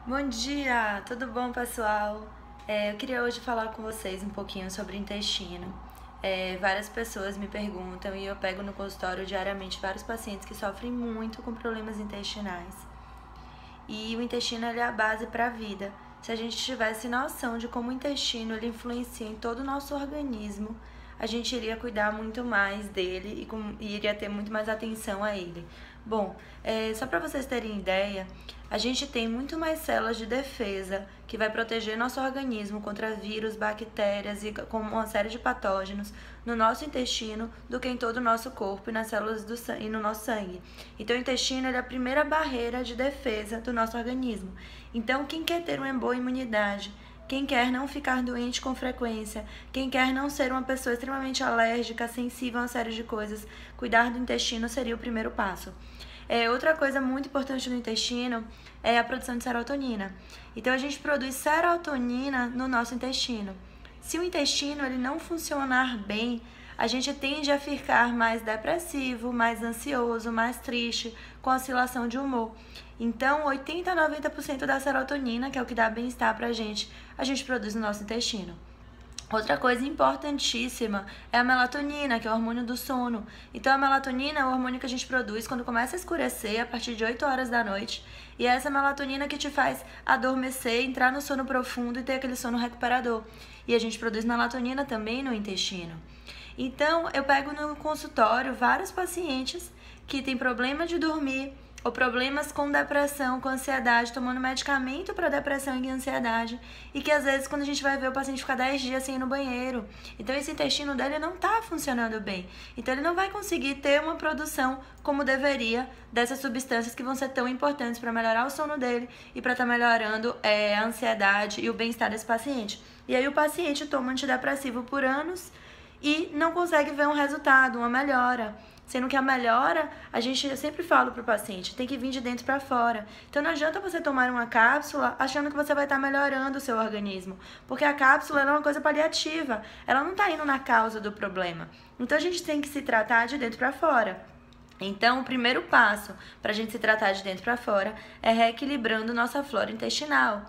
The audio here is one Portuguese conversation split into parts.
Bom dia, tudo bom, pessoal? Eu queria hoje falar com vocês um pouquinho sobre o intestino. Várias pessoas me perguntam e eu pego no consultório diariamente vários pacientes que sofrem muito com problemas intestinais. E o intestino ele é a base para a vida. Se a gente tivesse noção de como o intestino ele influencia em todo o nosso organismo, a gente iria cuidar muito mais dele e iria ter muito mais atenção a ele. Bom, só para vocês terem ideia, a gente tem muito mais células de defesa que vai proteger nosso organismo contra vírus, bactérias e com uma série de patógenos no nosso intestino do que em todo o nosso corpo e nas células do sangue, e no nosso sangue. Então o intestino é a primeira barreira de defesa do nosso organismo. Então quem quer ter uma boa imunidade, quem quer não ficar doente com frequência, quem quer não ser uma pessoa extremamente alérgica, sensível a uma série de coisas, cuidar do intestino seria o primeiro passo. Outra coisa muito importante no intestino é a produção de serotonina. Então a gente produz serotonina no nosso intestino. Se o intestino ele não funcionar bem, a gente tende a ficar mais depressivo, mais ansioso, mais triste, com oscilação de humor. Então, 80 a 90% da serotonina, que é o que dá bem-estar pra gente, a gente produz no nosso intestino. Outra coisa importantíssima é a melatonina, que é o hormônio do sono. Então, a melatonina é o hormônio que a gente produz quando começa a escurecer, a partir de 8 horas da noite. E é essa melatonina que te faz adormecer, entrar no sono profundo e ter aquele sono recuperador. E a gente produz melatonina também no intestino. Então, eu pego no consultório vários pacientes que têm problema de dormir, ou problemas com depressão, com ansiedade, tomando medicamento para depressão e ansiedade, e que às vezes quando a gente vai ver o paciente ficar 10 dias sem ir no banheiro, então esse intestino dele não está funcionando bem, então ele não vai conseguir ter uma produção como deveria dessas substâncias que vão ser tão importantes para melhorar o sono dele e para estar melhorando a ansiedade e o bem-estar desse paciente. E aí o paciente toma antidepressivo por anos e não consegue ver um resultado, uma melhora. Sendo que a melhora, eu sempre falo para o paciente, tem que vir de dentro para fora. Então não adianta você tomar uma cápsula achando que você vai estar melhorando o seu organismo. Porque a cápsula é uma coisa paliativa, ela não está indo na causa do problema. Então a gente tem que se tratar de dentro para fora. Então, o primeiro passo para a gente se tratar de dentro para fora é reequilibrando nossa flora intestinal.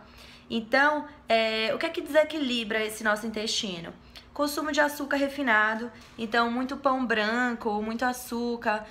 Então, o que é que desequilibra esse nosso intestino? Consumo de açúcar refinado, então muito pão branco, muito açúcar,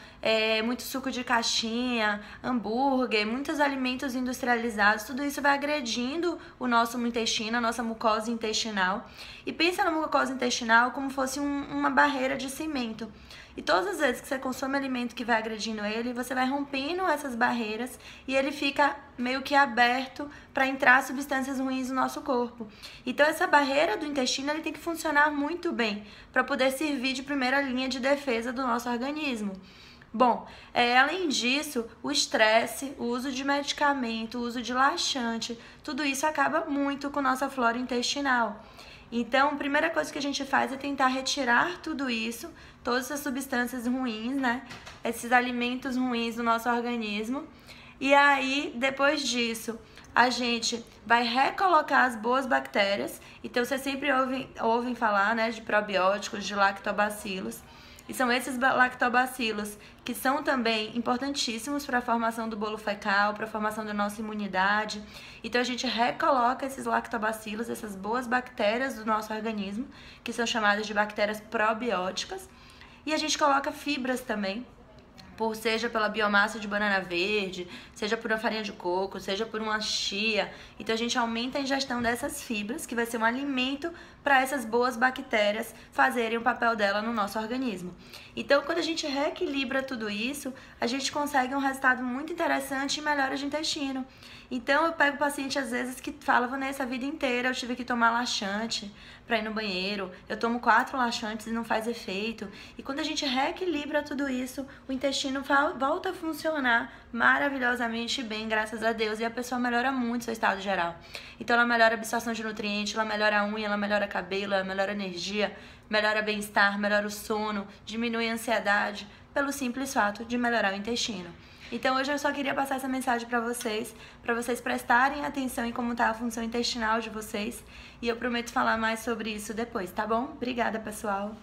muito suco de caixinha, hambúrguer, muitos alimentos industrializados, tudo isso vai agredindo o nosso intestino, a nossa mucosa intestinal. E pensa na mucosa intestinal como fosse uma barreira de cimento. E todas as vezes que você consome alimento que vai agredindo ele, você vai rompendo essas barreiras e ele fica meio que aberto para entrar substâncias ruins no nosso corpo. Então essa barreira do intestino ele tem que funcionar muito bem para poder servir de primeira linha de defesa do nosso organismo. Bom, além disso, o estresse, o uso de medicamento, o uso de laxante, tudo isso acaba muito com nossa flora intestinal. Então, a primeira coisa que a gente faz é tentar retirar tudo isso, todas essas substâncias ruins, né? Esses alimentos ruins do nosso organismo. E aí, depois disso, a gente vai recolocar as boas bactérias. Então, vocês sempre ouvem falar, né, de probióticos, de lactobacilos. E são esses lactobacilos que são também importantíssimos para a formação do bolo fecal, para a formação da nossa imunidade. Então a gente recoloca esses lactobacilos, essas boas bactérias do nosso organismo, que são chamadas de bactérias probióticas. E a gente coloca fibras também, seja pela biomassa de banana verde, seja por uma farinha de coco, seja por uma chia. Então a gente aumenta a ingestão dessas fibras, que vai ser um alimento para essas boas bactérias fazerem o papel dela no nosso organismo. Então quando a gente reequilibra tudo isso, a gente consegue um resultado muito interessante em melhora de intestino. Então eu pego paciente às vezes que fala, Vanessa, a vida inteira eu tive que tomar laxante para ir no banheiro, eu tomo 4 laxantes e não faz efeito. E quando a gente reequilibra tudo isso, o intestino volta a funcionar maravilhosamente bem, graças a Deus, e a pessoa melhora muito seu estado geral. Então ela melhora a absorção de nutrientes, ela melhora a unha, ela melhora cabelo, ela melhora a energia, melhora bem-estar, melhora o sono, diminui a ansiedade, pelo simples fato de melhorar o intestino. Então hoje eu só queria passar essa mensagem para vocês prestarem atenção em como está a função intestinal de vocês, e eu prometo falar mais sobre isso depois, tá bom? Obrigada, pessoal!